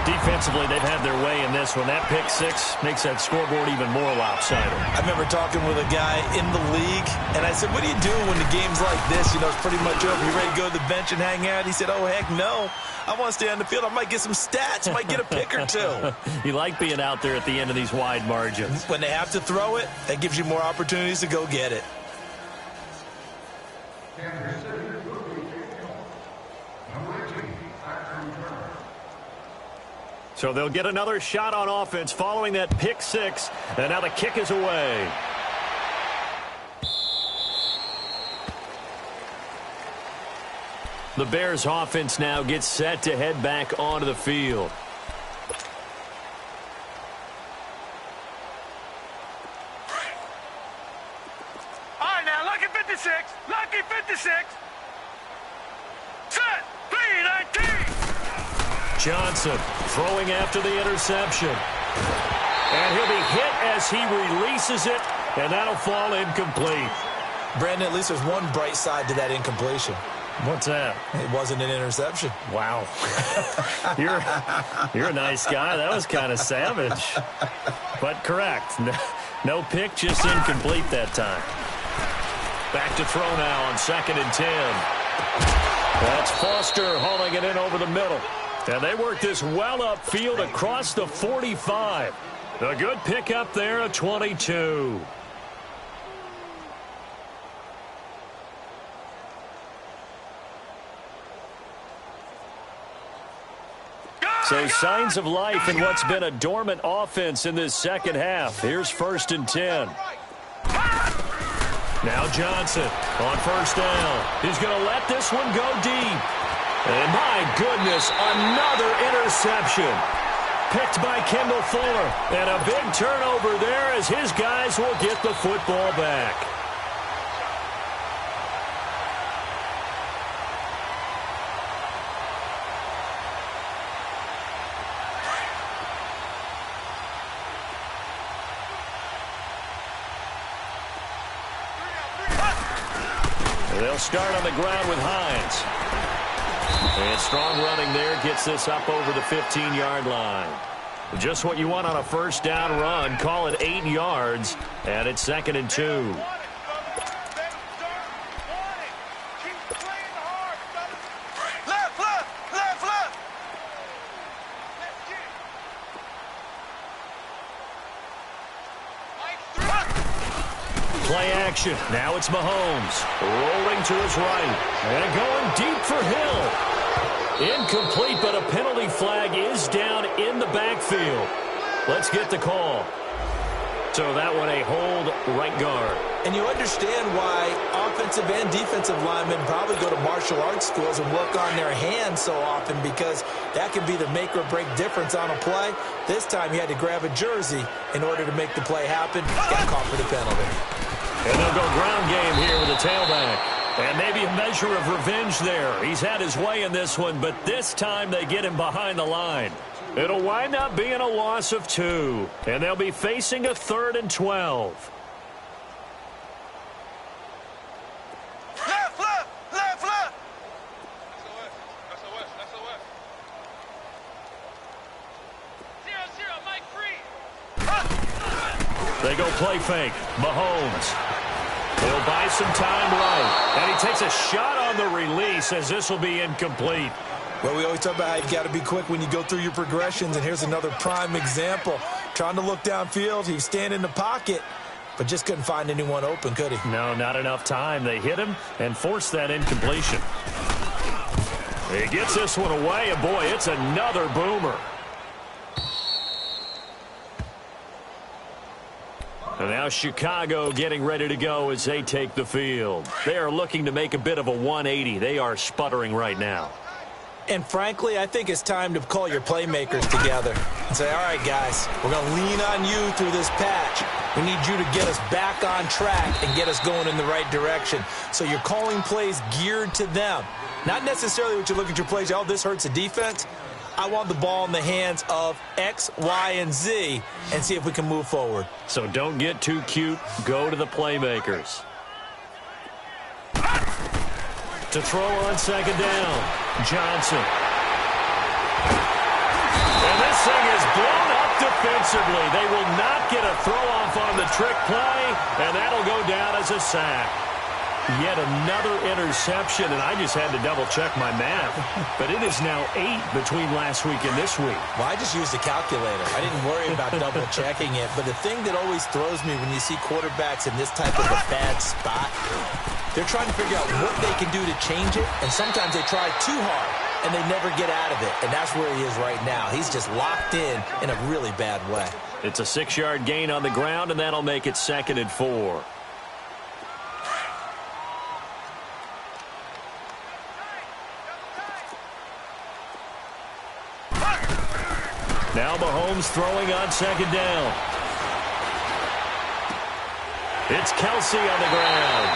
Defensively, they've had their way in this one. That pick six makes that scoreboard even more lopsided. I remember talking with a guy in the league, and I said, what do you do when the game's like this? You know, it's pretty much over. You ready to go to the bench and hang out? He said, oh, heck no. I want to stay on the field. I might get some stats. I might get a pick or two. You like being out there at the end of these wide margins. When they have to throw it, that gives you more opportunities to go get it. So they'll get another shot on offense following that pick six. And now the kick is away. The Bears offense now gets set to head back onto the field. All right, now, lucky 56. Lucky 56. Set. 3-19. Johnson throwing after the interception. And he'll be hit as he releases it, and that'll fall incomplete. Brandon, at least there's one bright side to that incompletion. What's that? It wasn't an interception. Wow. You're a nice guy. That was kind of savage. But correct. No pick, just incomplete that time. Back to throw now on 2nd and 10. That's Foster hauling it in over the middle. And they work this well upfield across the 45. A good pick up there at 22. So signs of life in what's been a dormant offense in this second half. Here's 1st and 10. Now Johnson on first down. He's going to let this one go deep. And my goodness, another interception. Picked by Kendall Fuller. And a big turnover there as his guys will get the football back. They'll start on the ground with Hines. And strong running there gets this up over the 15-yard line. Just what you want on a first down run. Call it 8 yards, and it's 2nd and 2. Play action. Now it's Mahomes. Rolling to his right. And going deep for Hill. Incomplete, but a penalty flag is down in the backfield. Let's get the call. So that one a hold right guard. And you understand why offensive and defensive linemen probably go to martial arts schools and work on their hands so often because that can be the make or break difference on a play. This time he had to grab a jersey in order to make the play happen. Got caught for the penalty. And they'll go ground game here with a tailback. And maybe a measure of revenge there. He's had his way in this one, but this time they get him behind the line. It'll wind up being a loss of 2. And they'll be facing a 3rd and 12. They go play fake. Mahomes. He'll buy some time right. And he takes a shot on the release as this will be incomplete. Well, we always talk about how you got to be quick when you go through your progressions, and here's another prime example. Trying to look downfield, he was standing in the pocket, but just couldn't find anyone open, could he? No, not enough time. They hit him and forced that incompletion. He gets this one away, and boy, it's another boomer. And now Chicago getting ready to go as they take the field. They are looking to make a bit of a 180. They are sputtering right now. And frankly, I think it's time to call your playmakers together and say, all right, guys, we're going to lean on you through this patch. We need you to get us back on track and get us going in the right direction. So you're calling plays geared to them. Not necessarily what you look at your plays, oh, this hurts the defense. I want the ball in the hands of X, Y, and Z and see if we can move forward. So don't get too cute. Go to the playmakers. To throw on second down, Johnson. And this thing is blown up defensively. They will not get a throw-off on the trick play, and that'll go down as a sack. Yet another interception, and I just had to double-check my math. But it is now 8 between last week and this week. Well, I just used a calculator. I didn't worry about double-checking it. But the thing that always throws me when you see quarterbacks in this type of a bad spot, they're trying to figure out what they can do to change it, and sometimes they try too hard, and they never get out of it. And that's where he is right now. He's just locked in a really bad way. It's a 6-yard gain on the ground, and that'll make it 2nd and 4. Now Mahomes throwing on second down. It's Kelsey on the ground.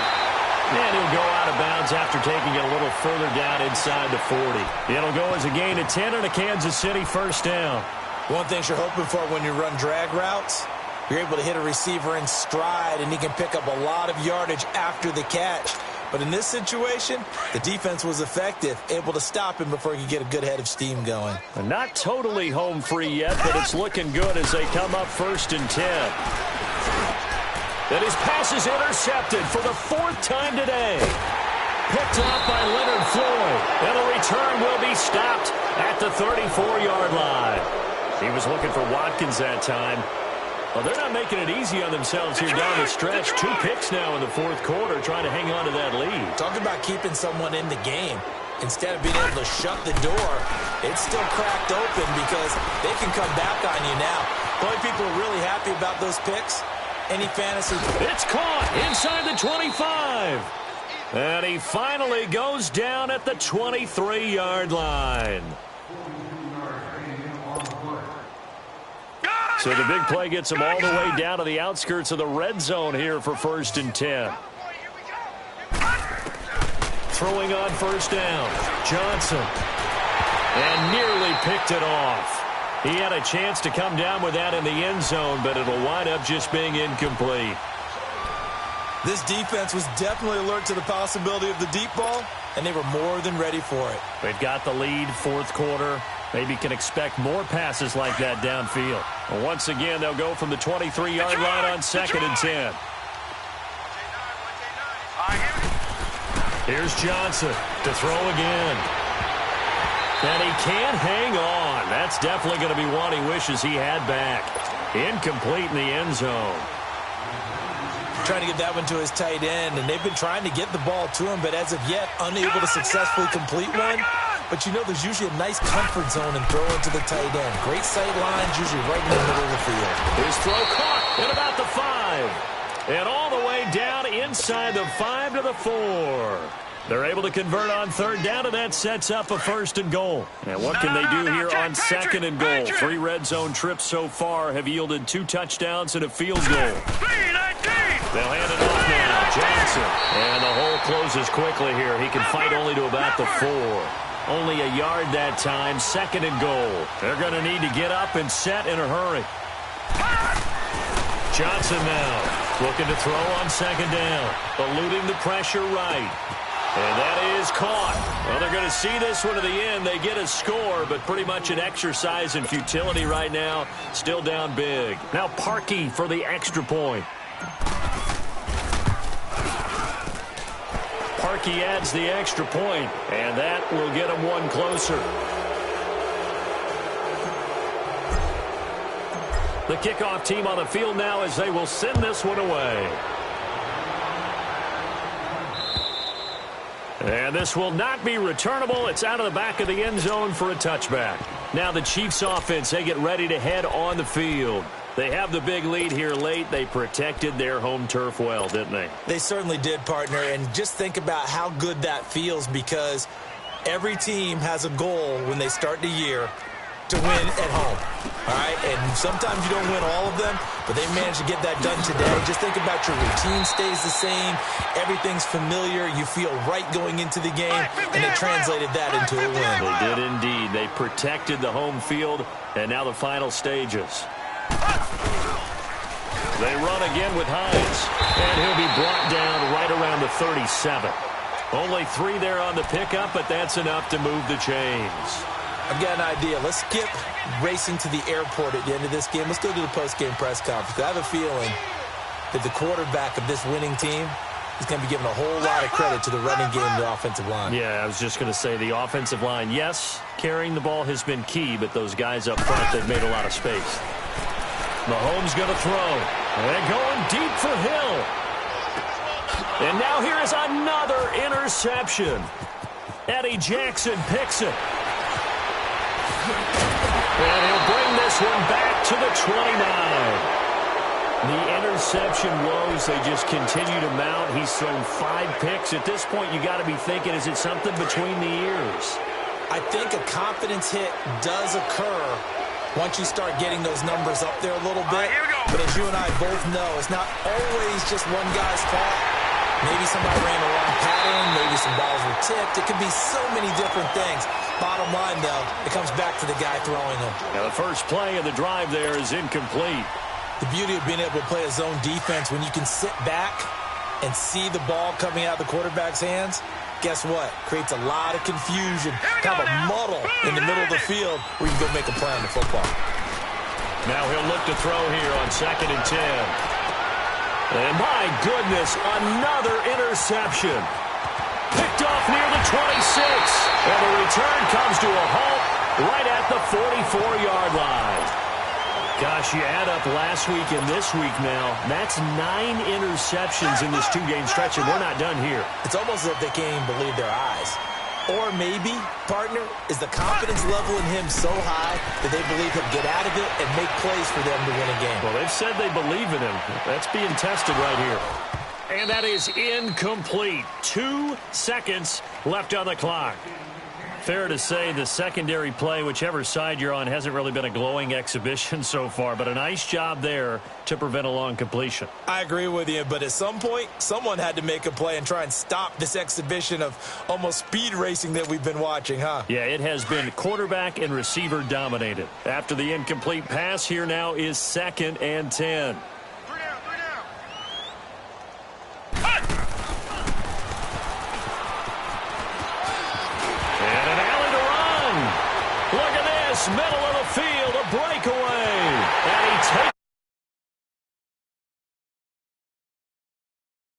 And he'll go out of bounds after taking it a little further down inside the 40. It'll go as a gain of 10 and a Kansas City first down. One thing you're hoping for when you run drag routes, you're able to hit a receiver in stride, and he can pick up a lot of yardage after the catch. But in this situation, the defense was effective, able to stop him before he could get a good head of steam going. Not totally home free yet, but it's looking good as they come up 1st and 10. And his pass is intercepted for the 4th time today. Picked up by Leonard Floyd. And the return will be stopped at the 34-yard line. He was looking for Watkins that time. Well, they're not making it easy on themselves here down the stretch. 2 picks now in the 4th quarter trying to hang on to that lead. Talk about keeping someone in the game. Instead of being able to shut the door, it's still cracked open because they can come back on you now. The only people are really happy about those picks, any fantasy. It's caught inside the 25. And he finally goes down at the 23-yard line. So the big play gets him all the way down to the outskirts of the red zone here for 1st and 10. Throwing on first down, Johnson. And nearly picked it off. He had a chance to come down with that in the end zone, but it'll wind up just being incomplete. This defense was definitely alert to the possibility of the deep ball, and they were more than ready for it. They've got the lead, 4th quarter. Maybe can expect more passes like that downfield. Well, once again, they'll go from the 23-yard line on 2nd and 10. Here's Johnson to throw again. And he can't hang on. That's definitely going to be one he wishes he had back. Incomplete in the end zone. Trying to get that one to his tight end, and they've been trying to get the ball to him, but as of yet, unable to successfully complete one. But you know there's usually a nice comfort zone and throw into the tight end. Great sight lines, usually right in the middle of the field. His throw caught at about the 5. And all the way down inside the 5 to the 4. They're able to convert on third down, and that sets up a 1st and goal. And what can they do here on 2nd and goal? 3 red zone trips so far have yielded 2 touchdowns and a field goal. They'll hand it off now. Johnson. And the hole closes quickly here. He can fight only to about the 4. Only a yard that time. 2nd and goal. They're going to need to get up and set in a hurry. Johnson now looking to throw on 2nd down. Eluding the pressure right. And that is caught. Well, they're going to see this one to the end. They get a score, but pretty much an exercise in futility right now. Still down big. Now Parkey for the extra point. Parkey adds the extra point, and that will get him one closer. The kickoff team on the field now as they will send this one away. And this will not be returnable. It's out of the back of the end zone for a touchback. Now the Chiefs offense, they get ready to head on the field. They have the big lead here late. They protected their home turf well, didn't they? They certainly did, partner. And just think about how good that feels, because every team has a goal when they start the year to win at home. All right? And sometimes you don't win all of them, but they managed to get that done today. Just think about your routine stays the same. Everything's familiar. You feel right going into the game, and they translated that into a win. They did indeed. They protected the home field, and now the final stages. They run again with Hines, and he'll be brought down right around the 37. Only 3 there on the pickup, but that's enough to move the chains. I've got an idea. Let's skip racing to the airport at the end of this game. Let's go to the post-game press conference. I have a feeling that the quarterback of this winning team is going to be given a whole lot of credit to the running game and the offensive line. Yeah, I was just going to say the offensive line, yes, carrying the ball has been key, but those guys up front, they've made a lot of space. Mahomes going to throw. And going deep for Hill. And now here is another interception. Eddie Jackson picks it. And he'll bring this one back to the 29. The interception woes, they just continue to mount. He's thrown 5 picks. At this point, you got to be thinking, is it something between the ears? I think a confidence hit does occur once you start getting those numbers up there a little bit. But as you and I both know, it's not always just one guy's fault. Maybe somebody ran the wrong pattern. Maybe some balls were tipped. It could be so many different things. Bottom line, though, it comes back to the guy throwing them. Now, the first play of the drive there is incomplete. The beauty of being able to play a zone defense, when you can sit back and see the ball coming out of the quarterback's hands, guess what? Creates a lot of confusion, kind of a muddle in the middle of the field where you can go make a play on the football. Now he'll look to throw here on 2nd and 10. And my goodness, another interception. Picked off near the 26. And the return comes to a halt right at the 44-yard line. Gosh, you add up last week and this week now, that's 9 interceptions in this 2-game stretch, and we're not done here. It's almost as if they can't even believe their eyes. Or maybe, partner, is the confidence level in him so high that they believe he'll get out of it and make plays for them to win a game. Well, they've said they believe in him. That's being tested right here. And that is incomplete. 2 seconds left on the clock. Fair to say the secondary play, whichever side you're on, hasn't really been a glowing exhibition so far, but a nice job there to prevent a long completion. I agree with you, but at some point, someone had to make a play and try and stop this exhibition of almost speed racing that we've been watching, huh? Yeah, it has been quarterback and receiver dominated. After the incomplete pass, here now is 2nd and 10. Middle of the field, a breakaway. And he